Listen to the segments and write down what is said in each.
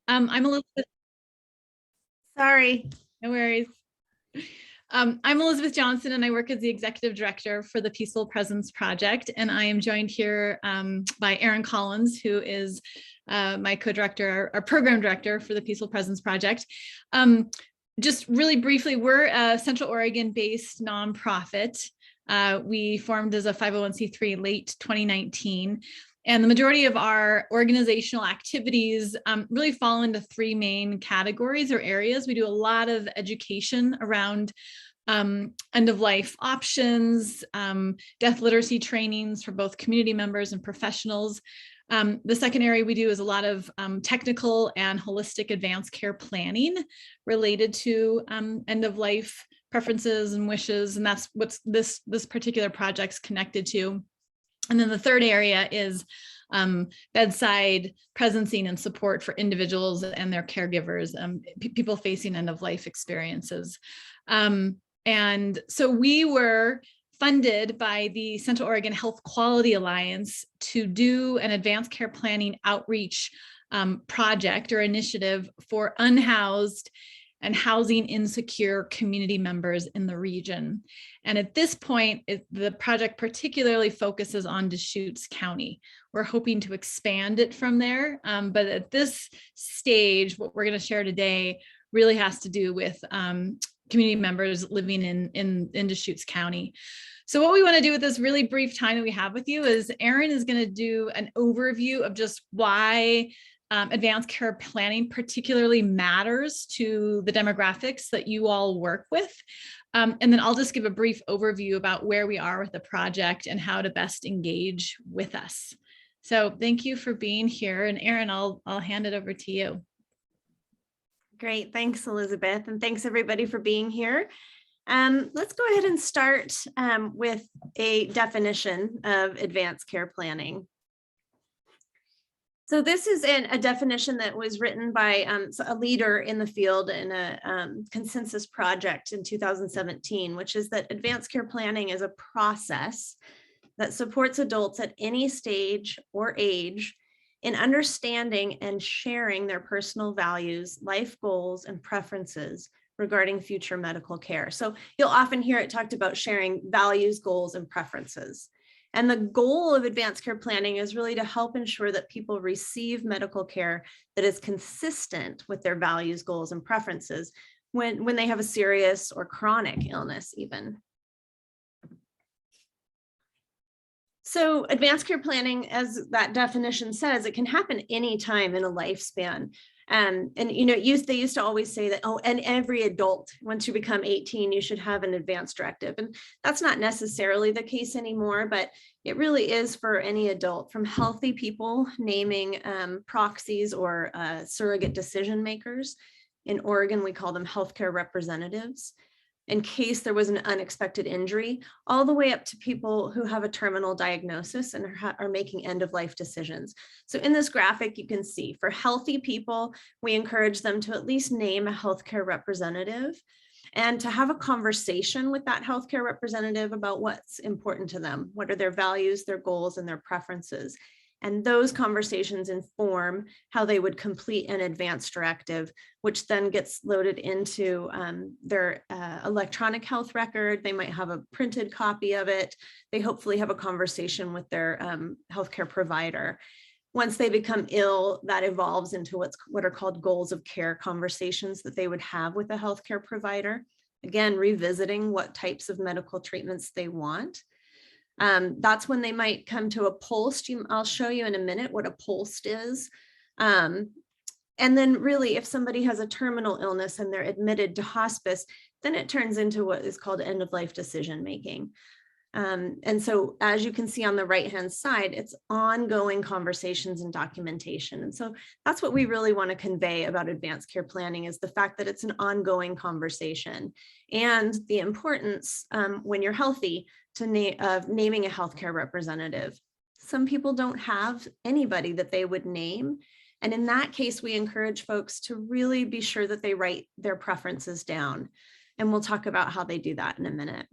I'm Elizabeth. Sorry, no worries. I'm Elizabeth Johnson, and I work as the Executive Director for the Peaceful Presence Project. And I am joined here by Erin Collins, who is my co-director, our program director for the Peaceful Presence Project. Just really briefly, we're a Central Oregon-based nonprofit. We formed as a 501c3 late 2019. And the majority of our organizational activities really fall into three main categories or areas. We do a lot of education around end-of-life options, death literacy trainings for both community members and professionals. The second area we do is a lot of technical and holistic advanced care planning related to end-of-life preferences and wishes, and that's what this particular project's connected to. And then the third area is bedside presencing and support for individuals and their caregivers, people facing end-of-life experiences. And so we were funded by the Central Oregon Health Quality Alliance to do an advanced care planning outreach project or initiative for unhoused and housing insecure community members in the region. And at this point, the project particularly focuses on Deschutes County. We're hoping to expand it from there, but at this stage, what we're going to share today really has to do with community members living in Deschutes County. So what we want to do with this really brief time that we have with you is Erin is going to do an overview of just why advanced care planning particularly matters to the demographics that you all work with. And then I'll just give a brief overview about where we are with the project and how to best engage with us. So thank you for being here. And Erin, I'll hand it over to you. Great. Thanks, Elizabeth. And thanks everybody for being here. Let's go ahead and start with a definition of advanced care planning. So this is a definition that was written by a leader in the field in a consensus project in 2017, which is that advanced care planning is a process that supports adults at any stage or age in understanding and sharing their personal values, life goals, and preferences regarding future medical care. So you'll often hear it talked about sharing values, goals, and preferences. And the goal of advanced care planning is really to help ensure that people receive medical care that is consistent with their values, goals, and preferences when they have a serious or chronic illness even. So advanced care planning, as that definition says, it can happen anytime in a lifespan. And you know, they used to always say that, oh, and every adult, once you become 18, you should have an advance directive. And that's not necessarily the case anymore, but it really is for any adult, from healthy people naming proxies or surrogate decision makers. In Oregon, we call them healthcare representatives, in case there was an unexpected injury, all the way up to people who have a terminal diagnosis and are making end-of-life decisions. So in this graphic, you can see for healthy people, we encourage them to at least name a healthcare representative and to have a conversation with that healthcare representative about what's important to them. What are their values, their goals, and their preferences? And those conversations inform how they would complete an advance directive, which then gets loaded into their electronic health record. They might have a printed copy of it. They hopefully have a conversation with their healthcare provider. Once they become ill, that evolves into what are called goals of care conversations that they would have with a healthcare provider. Again, revisiting what types of medical treatments they want. That's when they might come to a POLST. I'll show you in a minute what a POLST is. And then really, if somebody has a terminal illness and they're admitted to hospice, then it turns into what is called end-of-life decision making. And so as you can see on the right-hand side, it's ongoing conversations and documentation. And so that's what we really want to convey about advanced care planning, is the fact that it's an ongoing conversation and the importance when you're healthy of naming a healthcare representative. Some people don't have anybody that they would name. And in that case, we encourage folks to really be sure that they write their preferences down. And we'll talk about how they do that in a minute.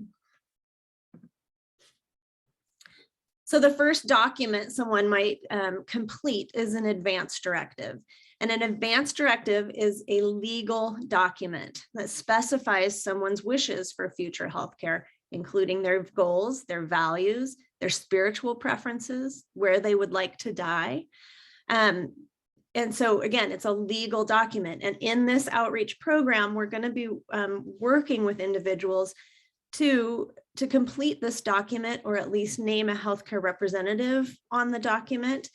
So the first document someone might complete is an advance directive. And an advance directive is a legal document that specifies someone's wishes for future healthcare, including their goals, their values, their spiritual preferences, where they would like to die. And so again, it's a legal document. And in this outreach program, we're going to be working with individuals to complete this document, or at least name a healthcare representative on the document.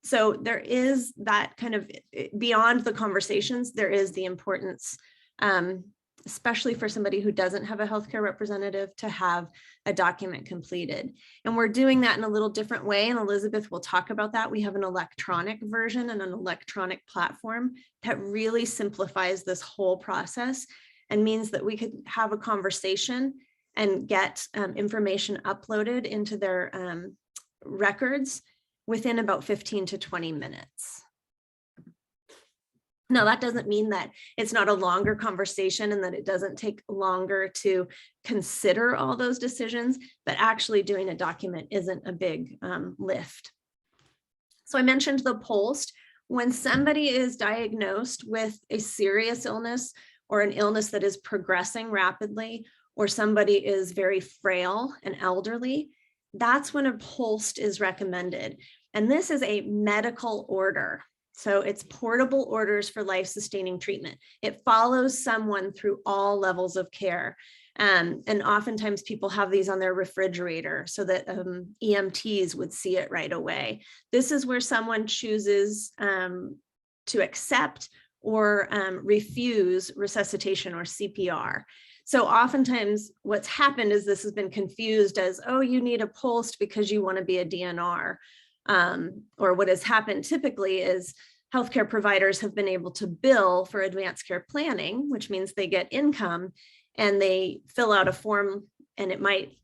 So there is that kind of, beyond the conversations, there is the importance, especially for somebody who doesn't have a healthcare representative, to have a document completed. And we're doing that in a little different way, and Elizabeth will talk about that. We have an electronic version and an electronic platform that really simplifies this whole process and means that we could have a conversation and get information uploaded into their records within about 15 to 20 minutes. Now, that doesn't mean that it's not a longer conversation and that it doesn't take longer to consider all those decisions, but actually doing a document isn't a big lift. So I mentioned the POLST. When somebody is diagnosed with a serious illness or an illness that is progressing rapidly, or somebody is very frail and elderly, that's when a POLST is recommended. And this is a medical order. So it's portable orders for life-sustaining treatment. It follows someone through all levels of care. And oftentimes people have these on their refrigerator so that EMTs would see it right away. This is where someone chooses to accept or refuse resuscitation or CPR. So oftentimes what's happened is this has been confused as, oh, you need a POLST because you want to be a DNR. Or what has happened typically is healthcare providers have been able to bill for advanced care planning, which means they get income and they fill out a form, and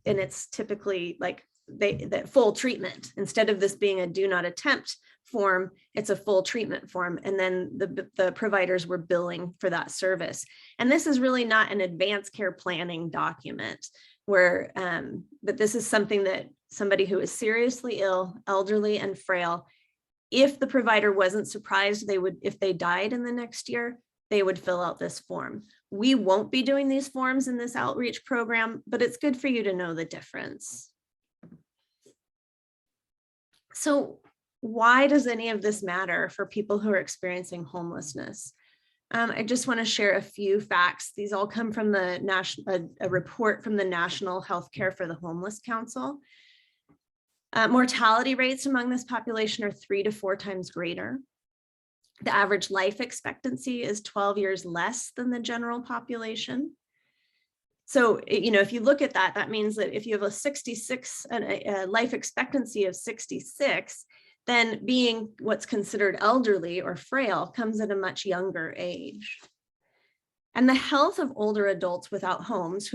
it's typically like that full treatment. Instead of this being a do not attempt form, it's a full treatment form. And then the providers were billing for that service. And this is really not an advanced care planning document where, but this is something that somebody who is seriously ill, elderly, and frail, if the provider wasn't surprised, if they died in the next year, they would fill out this form. We won't be doing these forms in this outreach program, but it's good for you to know the difference. So why does any of this matter for people who are experiencing homelessness? I just want to share a few facts. These all come from the a report from the National Healthcare for the Homeless Council. Mortality rates among this population are 3 to 4 times greater. The average life expectancy is 12 years less than the general population. So, if you look at that, that means that if you have a life expectancy of 66, then being what's considered elderly or frail comes at a much younger age. And the health of older adults without homes,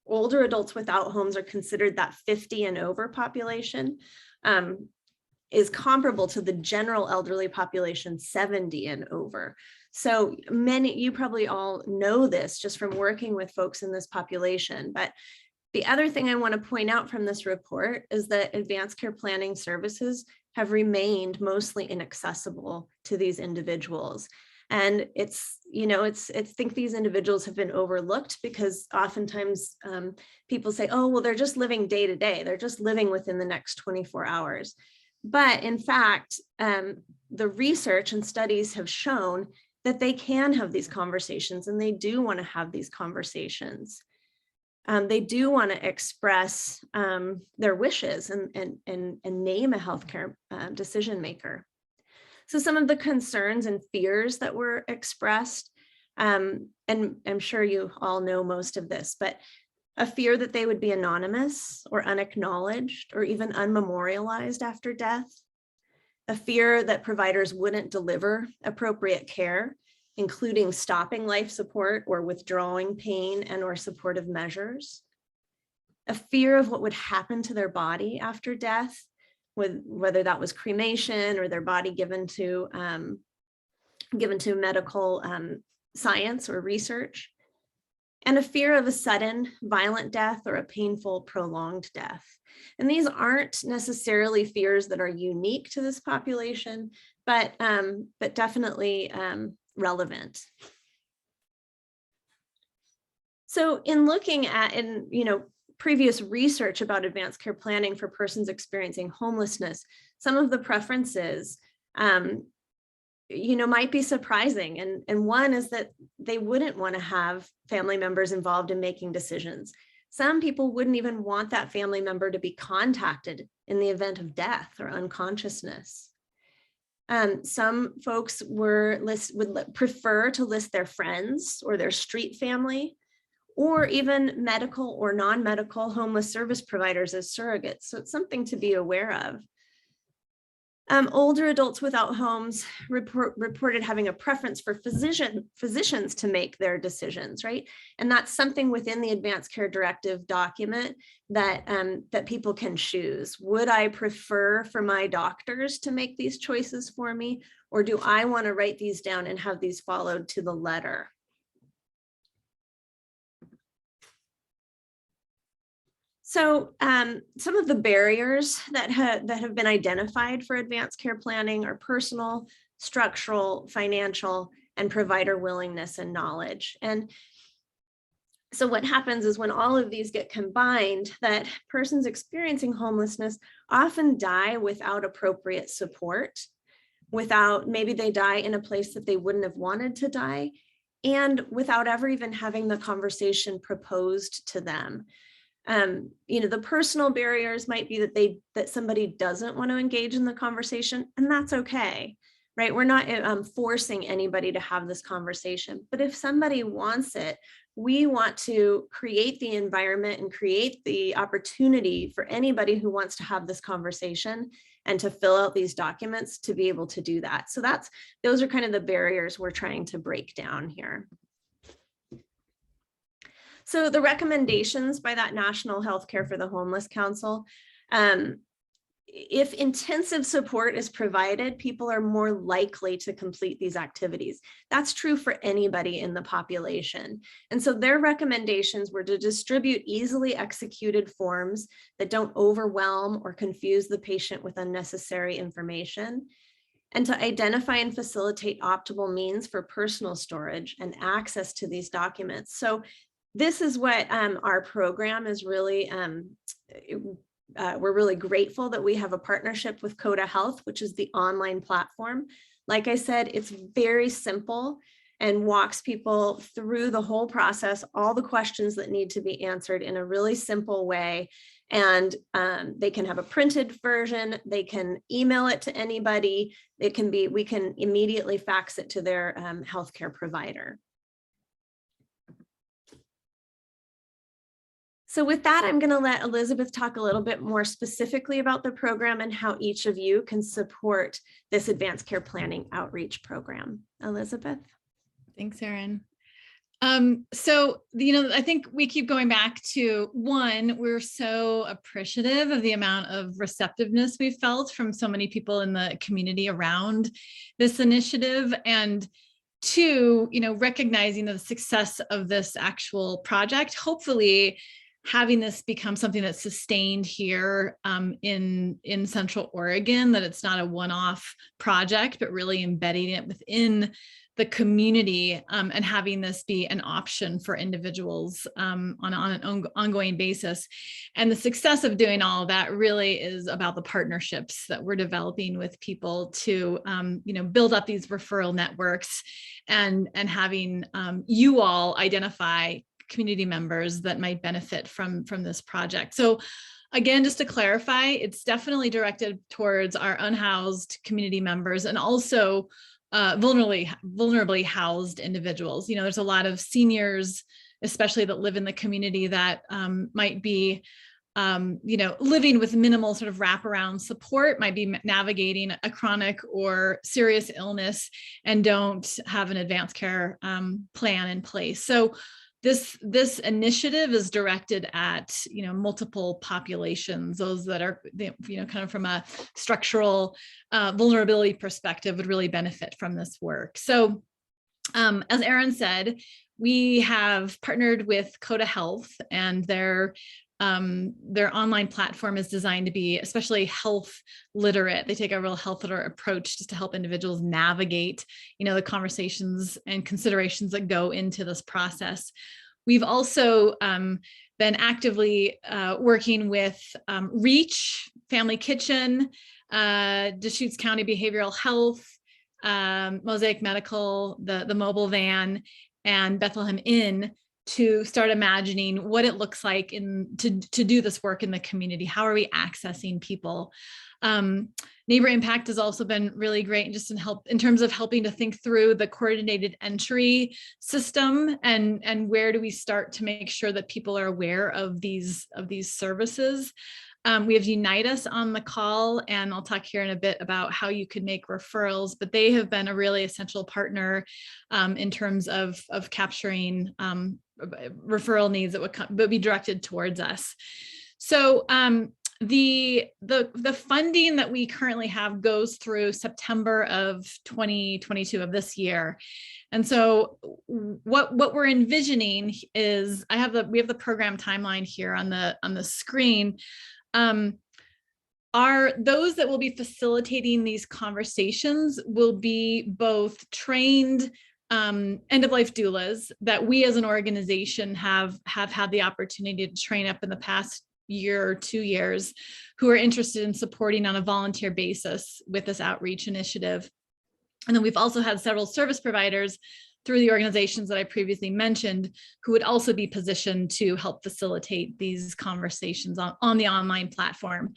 older adults without homes are considered that 50 and over population, is comparable to the general elderly population 70 and over. So you probably all know this just from working with folks in this population. But the other thing I want to point out from this report is that advanced care planning services have remained mostly inaccessible to these individuals. And I think these individuals have been overlooked because oftentimes people say, oh, well, they're just living day to day. They're just living within the next 24 hours. But in fact, the research and studies have shown that they can have these conversations, and they do want to have these conversations. They do want to express their wishes and name a healthcare decision maker. So some of the concerns and fears that were expressed, and I'm sure you all know most of this, but a fear that they would be anonymous or unacknowledged or even unmemorialized after death, a fear that providers wouldn't deliver appropriate care, including stopping life support or withdrawing pain and or supportive measures, a fear of what would happen to their body after death, whether that was cremation or their body given to medical science or research, and a fear of a sudden violent death or a painful prolonged death. And these aren't necessarily fears that are unique to this population. but definitely relevant. So in looking at, previous research about advanced care planning for persons experiencing homelessness, some of the preferences, might be surprising. And one is that they wouldn't want to have family members involved in making decisions. Some people wouldn't even want that family member to be contacted in the event of death or unconsciousness. Some folks would prefer to list their friends or their street family, or even medical or non-medical homeless service providers as surrogates. So it's something to be aware of. Older adults without homes reported having a preference for physicians to make their decisions, right? And that's something within the Advanced Care Directive document that, that people can choose. Would I prefer for my doctors to make these choices for me, or do I want to write these down and have these followed to the letter? So some of the barriers that have been identified for advanced care planning are personal, structural, financial, and provider willingness and knowledge. And so what happens is when all of these get combined, that persons experiencing homelessness often die without appropriate support, maybe they die in a place that they wouldn't have wanted to die, and without ever even having the conversation proposed to them. The personal barriers might be that somebody doesn't want to engage in the conversation, and that's okay, right? We're not forcing anybody to have this conversation, but if somebody wants it, we want to create the environment and create the opportunity for anybody who wants to have this conversation and to fill out these documents to be able to do that. So those are kind of the barriers we're trying to break down here. So the recommendations by that National Healthcare for the Homeless Council, if intensive support is provided, people are more likely to complete these activities. That's true for anybody in the population. And so their recommendations were to distribute easily executed forms that don't overwhelm or confuse the patient with unnecessary information, and to identify and facilitate optimal means for personal storage and access to these documents. So this is what our program is really, we're really grateful that we have a partnership with COHQA Health, which is the online platform. Like I said, it's very simple and walks people through the whole process, all the questions that need to be answered in a really simple way. And they can have a printed version, they can email it to anybody, we can immediately fax it to their healthcare provider. So with that, I'm going to let Elizabeth talk a little bit more specifically about the program and how each of you can support this advanced care planning outreach program. Elizabeth. Thanks, Erin. So, I think we keep going back to one, we're so appreciative of the amount of receptiveness we've felt from so many people in the community around this initiative. And two, recognizing the success of this actual project, hopefully having this become something that's sustained here in Central Oregon, that it's not a one-off project, but really embedding it within the community and having this be an option for individuals on an ongoing basis. And the success of doing all of that really is about the partnerships that we're developing with people to build up these referral networks and having you all identify community members that might benefit from this project. So again, just to clarify, it's definitely directed towards our unhoused community members and also vulnerably housed individuals. There's a lot of seniors, especially that live in the community, that might be living with minimal sort of wraparound support, might be navigating a chronic or serious illness and don't have an advanced care plan in place. So this initiative is directed at multiple populations. Those that are kind of from a structural vulnerability perspective would really benefit from this work. So as Erin said, we have partnered with COHQA Health, and they're Their online platform is designed to be especially health literate. They take a real health literate approach just to help individuals navigate, the conversations and considerations that go into this process. We've also been actively working with REACH, Family Kitchen, Deschutes County Behavioral Health, Mosaic Medical, the mobile van, and Bethlehem Inn to start imagining what it looks like to do this work in the community. How are we accessing people? Neighbor Impact has also been really great just in terms of helping to think through the coordinated entry system and where do we start to make sure that people are aware of these services. We have Unite Us on the call, and I'll talk here in a bit about how you could make referrals, but they have been a really essential partner in terms of capturing referral needs that would be directed towards us. So the funding that we currently have goes through September of 2022 of this year. And so what we're envisioning is we have the program timeline here on the screen. Are those that will be facilitating these conversations will be both trained end-of-life doulas that we as an organization have had the opportunity to train up in the past year or 2 years, who are interested in supporting on a volunteer basis with this outreach initiative. And then we've also had several service providers through the organizations that I previously mentioned, who would also be positioned to help facilitate these conversations on the online platform.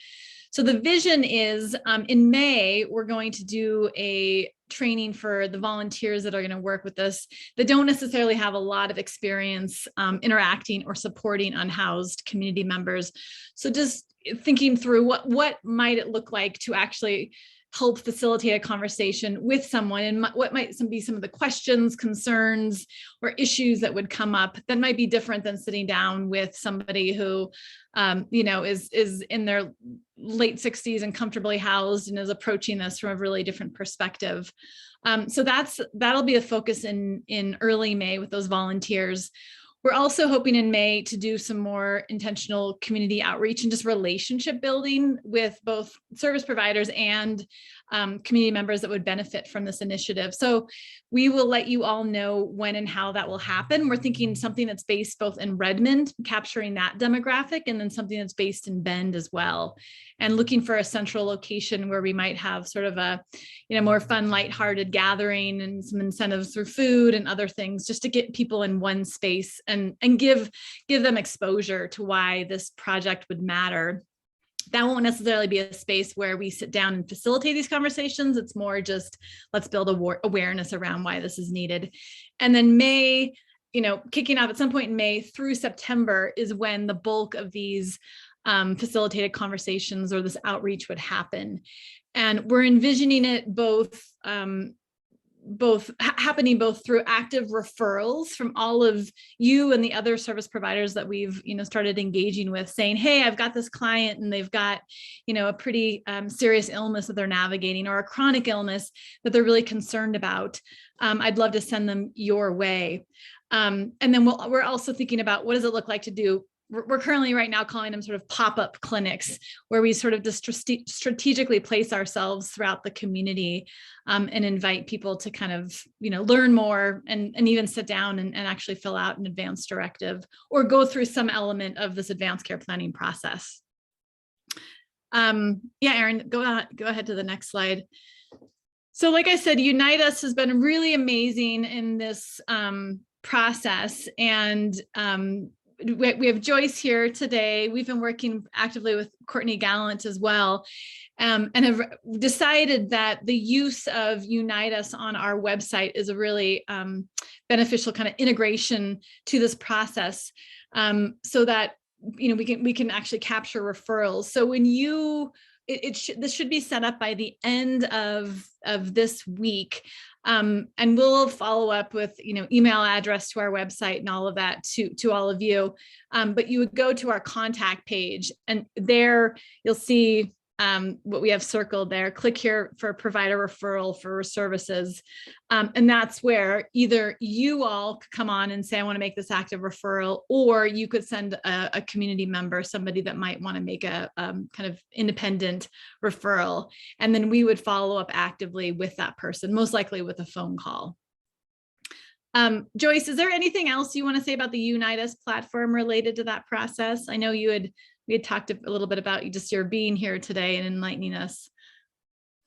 So the vision is in May, we're going to do a training for the volunteers that are going to work with us that don't necessarily have a lot of experience interacting or supporting unhoused community members. So just thinking through what might it look like to actually help facilitate a conversation with someone, and what might be some of the questions, concerns, or issues that would come up that might be different than sitting down with somebody who, is in their late 60s and comfortably housed and is approaching this from a really different perspective. So that'll be a focus in early May with those volunteers. We're also hoping in May to do some more intentional community outreach and just relationship building with both service providers and community members that would benefit from this initiative. So we will let you all know when and how that will happen. We're thinking something that's based both in Redmond, capturing that demographic, and then something that's based in Bend as well. And looking for a central location where we might have sort of a, more fun, lighthearted gathering and some incentives through food and other things, just to get people in one space and give them exposure to why this project would matter. That won't necessarily be a space where we sit down and facilitate these conversations. It's more just, let's build awareness around why this is needed. And then May, kicking off at some point in May through September is when the bulk of these facilitated conversations or this outreach would happen. And we're envisioning it happening both through active referrals from all of you and the other service providers that we've started engaging with, saying, hey, I've got this client and they've got a pretty serious illness that they're navigating, or a chronic illness that they're really concerned about. I'd love to send them your way. And then we're also thinking about, what does it look like to do? We're currently right now calling them sort of pop-up clinics, where we sort of just strategically place ourselves throughout the community and invite people to kind of, learn more and even sit down and actually fill out an advanced directive or go through some element of this advanced care planning process. Yeah, Erin, go ahead to the next slide. So like I said, Unite Us has been really amazing in this process, and we have Joyce here today. We've been working actively with Courtney Gallant as well, and have decided that the use of Unite Us on our website is a really beneficial kind of integration to this process, so that we can actually capture referrals. So when this should be set up by the end of this week. And we'll follow up with, email address to our website and all of that to all of you. But you would go to our contact page, and there you'll see what we have circled there. Click here for provider referral for services. And that's where either you all could come on and say, I want to make this active referral, or you could send a community member, somebody that might want to make a kind of independent referral. And then we would follow up actively with that person, most likely with a phone call. Joyce, is there anything else you want to say about the Unite Us platform related to that process? I know we had talked a little bit about just your being here today and enlightening us.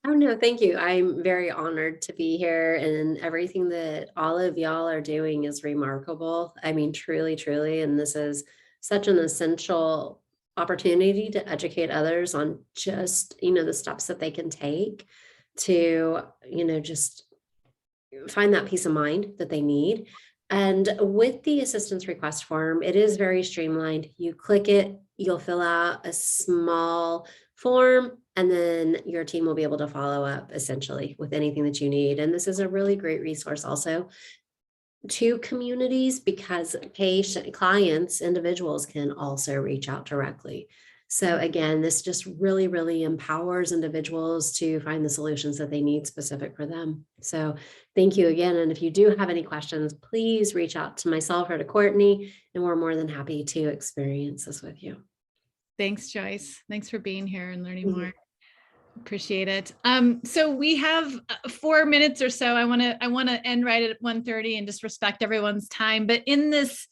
Oh, no, thank you. I'm very honored to be here, and everything that all of y'all are doing is remarkable. I mean, truly, truly. And this is such an essential opportunity to educate others on just, the steps that they can take to, just find that peace of mind that they need. And with the assistance request form, it is very streamlined. You click it, you'll fill out a small form, and then your team will be able to follow up essentially with anything that you need. And this is a really great resource also to communities, because clients, individuals can also reach out directly. So again, this just really, really empowers individuals to find the solutions that they need specific for them. So thank you again. And if you do have any questions, please reach out to myself or to Courtney, and we're more than happy to experience this with you. Thanks, Joyce. Thanks for being here and learning more. Appreciate it. So we have 4 minutes or so. I want to end right at 1:30 and just respect everyone's time. But in these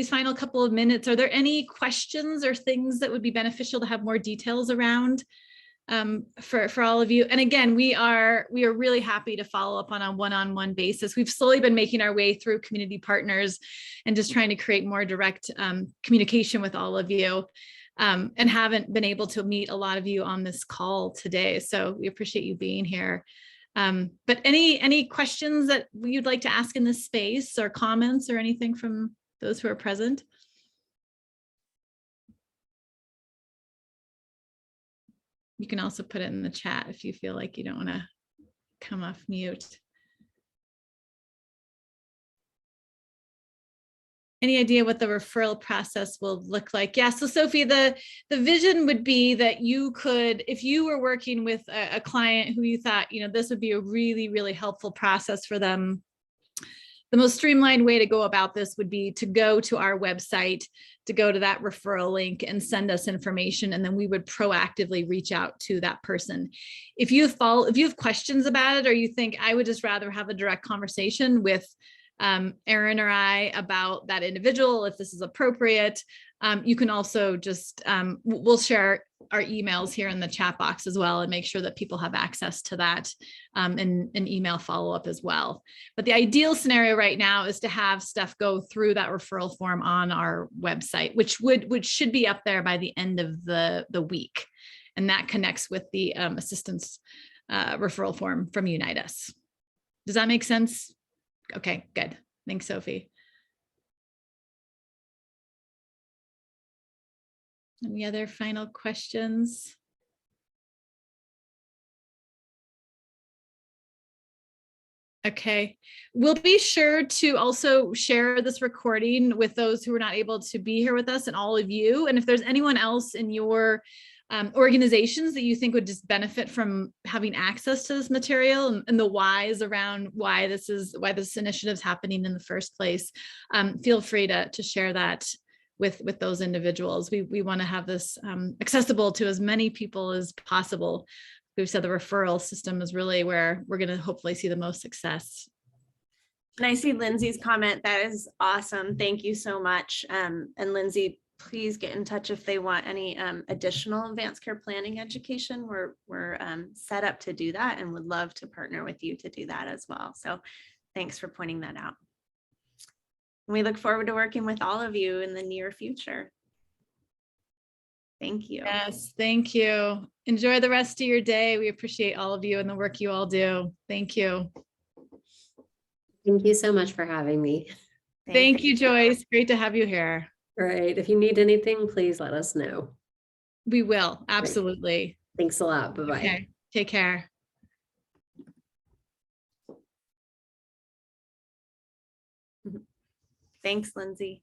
final couple of minutes, are there any questions or things that would be beneficial to have more details around for all of you? And again, we are really happy to follow up on a one-on-one basis. We've slowly been making our way through community partners and just trying to create more direct communication with all of you, and haven't been able to meet a lot of you on this call today. So we appreciate you being here. But any questions that you'd like to ask in this space, or comments or anything from those who are present? You can also put it in the chat if you feel like you don't want to come off mute. Any idea what the referral process will look like? Yeah, so Sophie, the vision would be that you could, if you were working with a client who you thought, this would be a really, really helpful process for them, the most streamlined way to go about this would be to go to our website, to go to that referral link and send us information, and then we would proactively reach out to that person. If you have questions about it, or you think I would just rather have a direct conversation with Erin or I about that individual, if this is appropriate, you can also just, we'll share our emails here in the chat box as well, and make sure that people have access to that, and an email follow-up as well. But the ideal scenario right now is to have stuff go through that referral form on our website, which should be up there by the end of the week. And that connects with the assistance referral form from Unite Us. Does that make sense? Okay, good. Thanks, Sophie. Any other final questions? Okay, we'll be sure to also share this recording with those who are not able to be here with us, and all of you. And if there's anyone else in your organizations that you think would just benefit from having access to this material, and the whys around why this initiative is happening in the first place, feel free to share that with those individuals. We want to have this accessible to as many people as possible. We've said the referral system is really where we're going to hopefully see the most success. And I see Lindsay's comment. That is awesome. Thank you so much. And Lindsay, please get in touch if they want any additional advanced care planning education. We're set up to do that, and would love to partner with you to do that as well. So thanks for pointing that out. We look forward to working with all of you in the near future. Thank you. Yes, thank you. Enjoy the rest of your day. We appreciate all of you and the work you all do. Thank you. Thank you so much for having me. Thank you, Joyce. Great to have you here. All right. If you need anything, please let us know. We will. Absolutely. Thanks a lot. Bye-bye. Okay. Take care. Thanks, Lindsay.